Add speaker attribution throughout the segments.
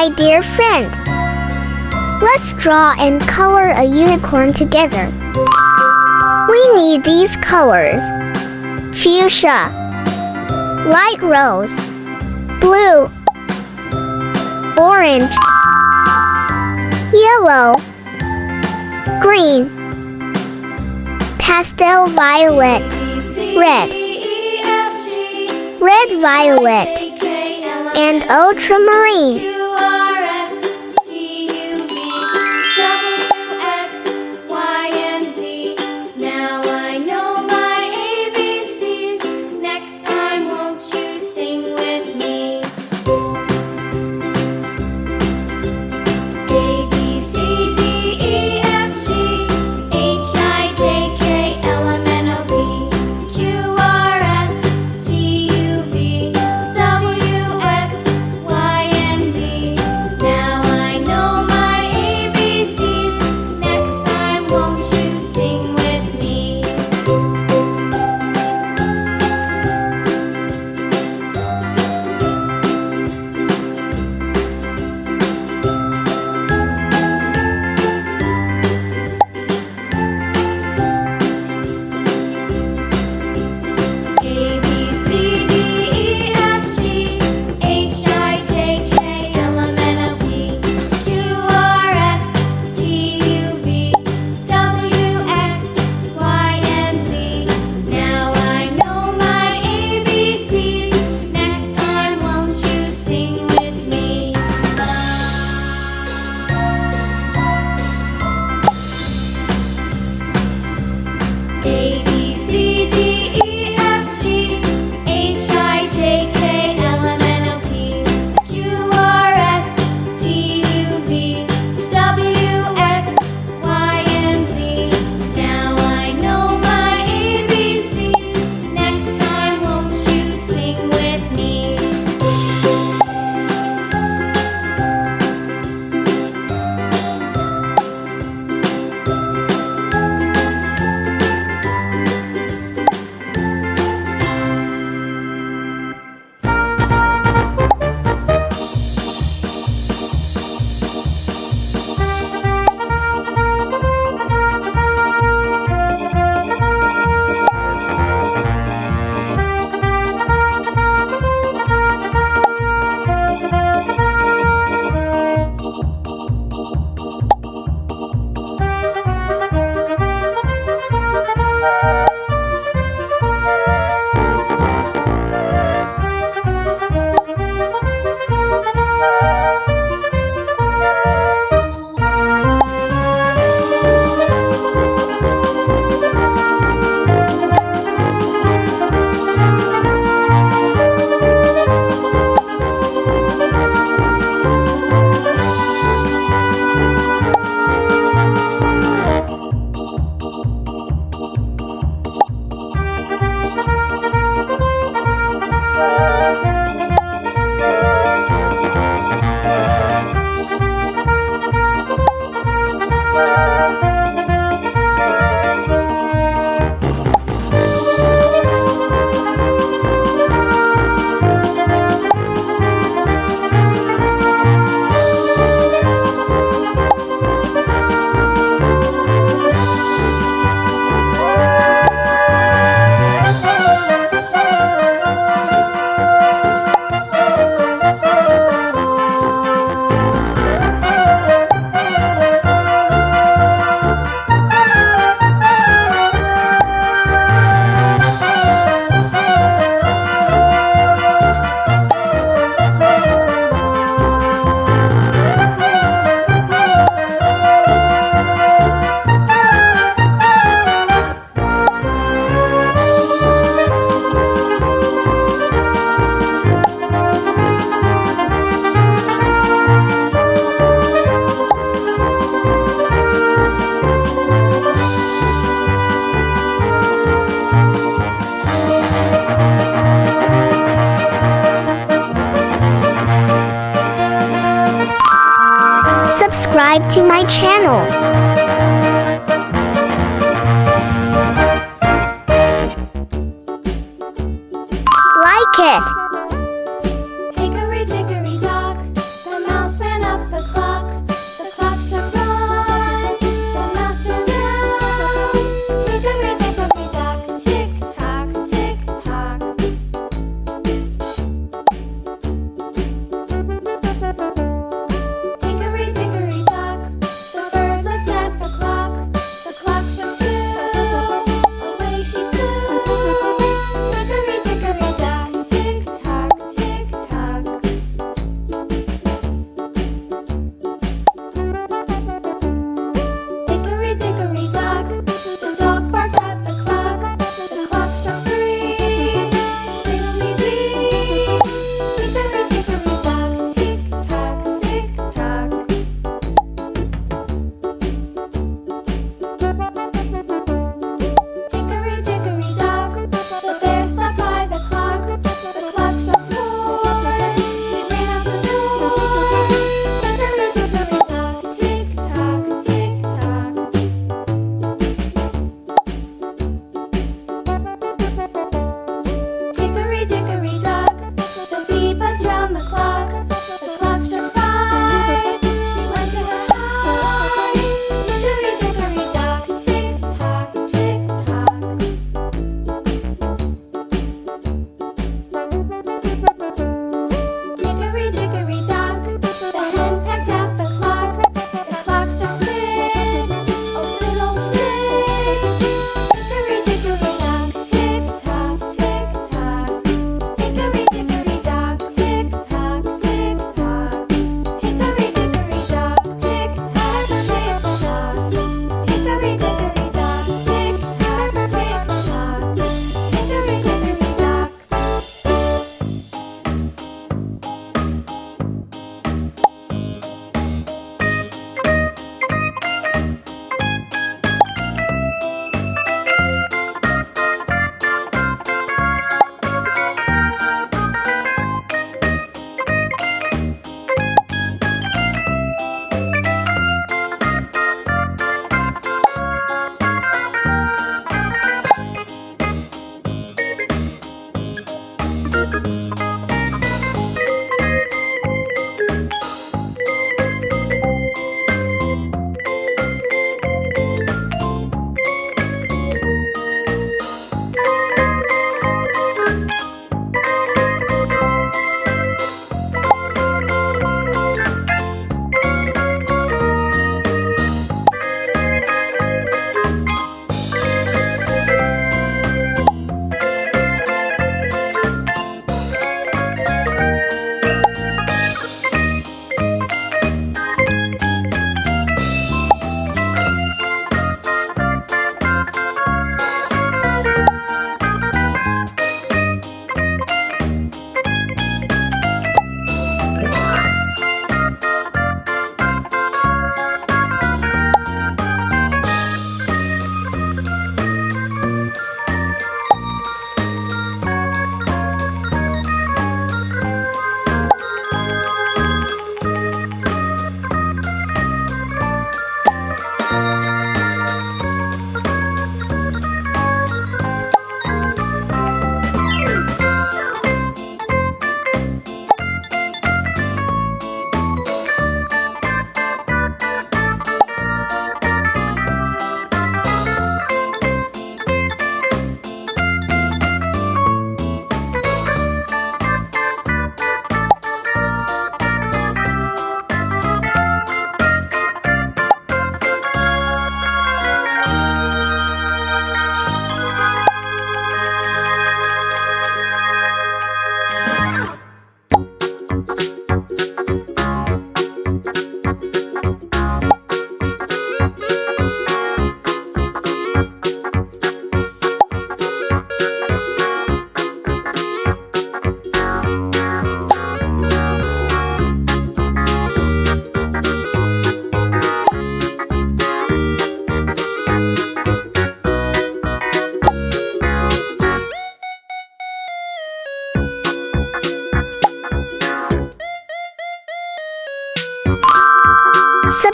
Speaker 1: my dear friend. Let's draw and color a unicorn together. We need these colors: fuchsia, light rose, blue, orange, yellow, green, pastel violet, red, violet, and ultramarine. Subscribe to my channel. Like it.
Speaker 2: Hickory dickory dock, the mouse ran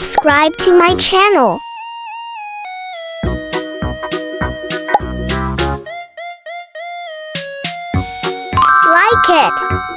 Speaker 1: subscribe to my channel. Like it.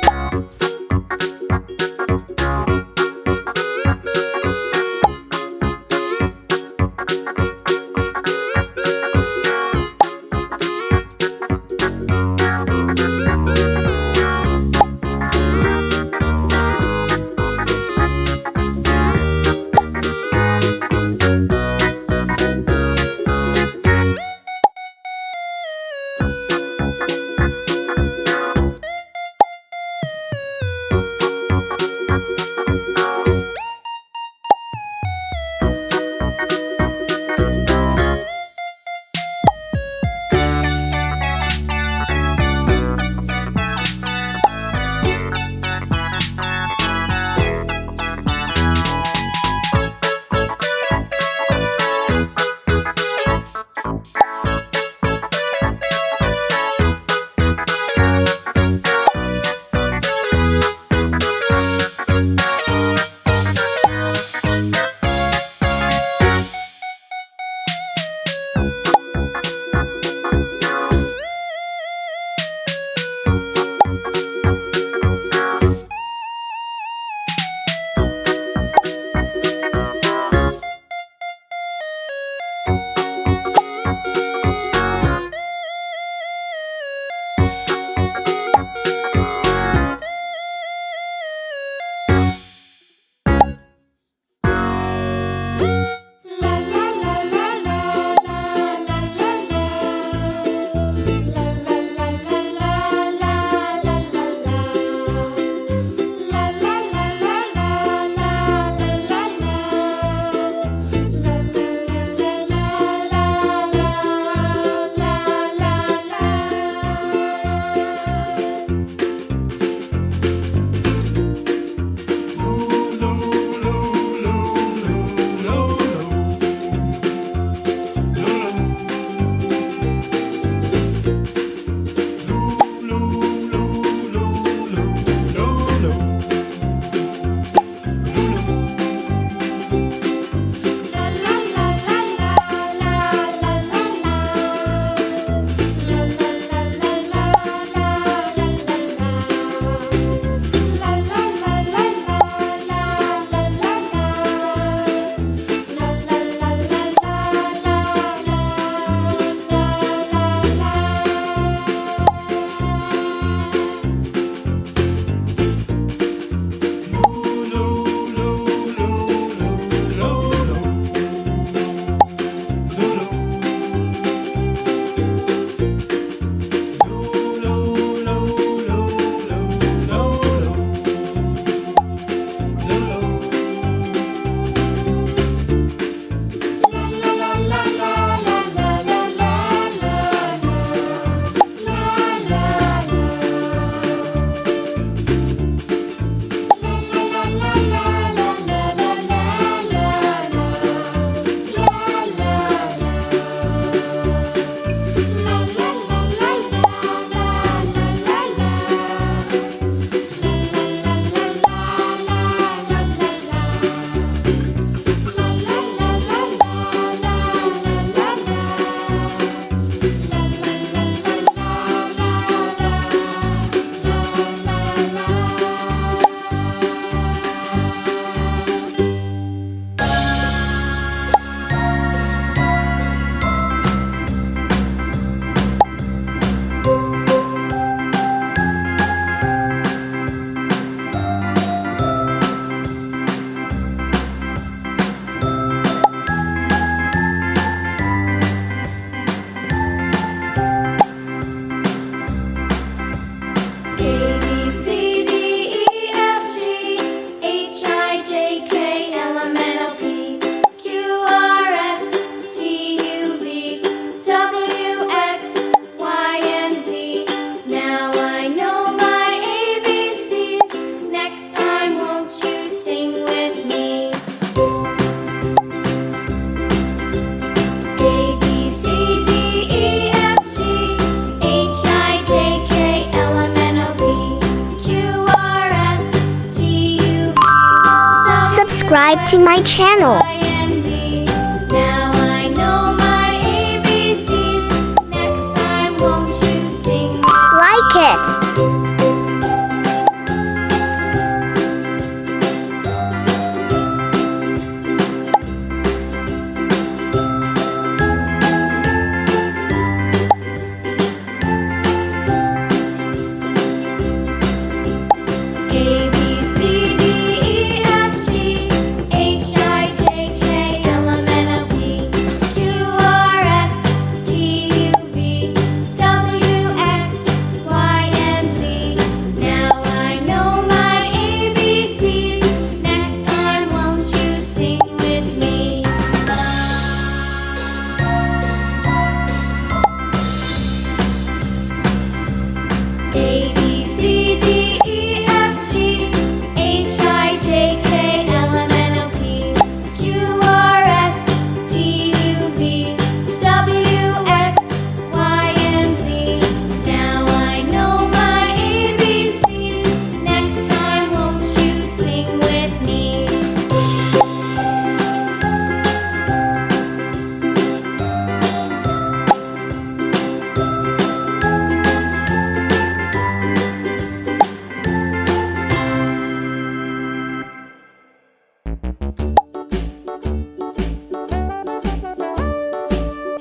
Speaker 1: Subscribe to my channel.
Speaker 2: Now I know my ABCs. Next time, won't you sing?
Speaker 1: Like it.
Speaker 2: A, B, C, D, E, F, G, H, I, J, K, L, M, N, O, P, Q, R, S, T, U, V, W, X, Y, and Z. Now I know my ABCs. Next time, won't you sing with me? A, B, C, D, E, F, G, H, I, J, K, L, M, N, O, P, Q, R, S, T, U, V, W, X, Y, and Z. Now I know my ABCs. Next time, won't you sing with me?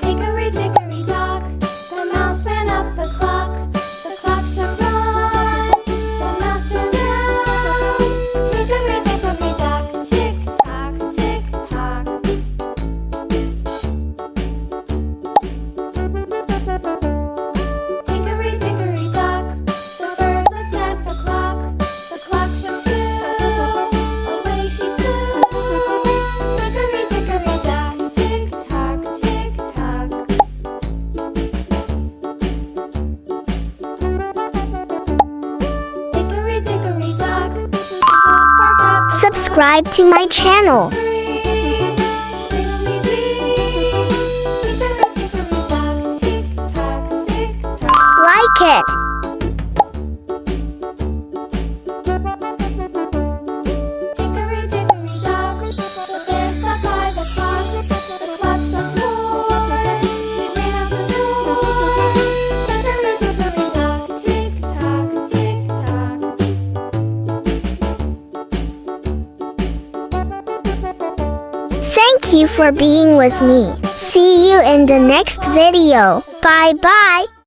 Speaker 2: Hickory dickory dock, the mouse ran up the clock. The clock struck one, the mouse ran down. Hickory dickory dock, tick tock, tick tock. Hickory dickory dock, the bird looked at the clock. The clock struck two, away she flew. Hickory dickory dock, tick tock, tick tock. Hickory dickory dock, the blackbird got the
Speaker 1: Subscribe to my channel.
Speaker 2: tree. Fiddly-dee. Hickory dickory dock, tick tock, tick tock.
Speaker 1: Like it.
Speaker 2: Hickory dickory dock, the bear sat by the clock. The clock struck four, he ran out the door. Hickory dickory dock, tick tock, tick tock.
Speaker 1: Thank you for being with me. See you in the next video. Bye bye.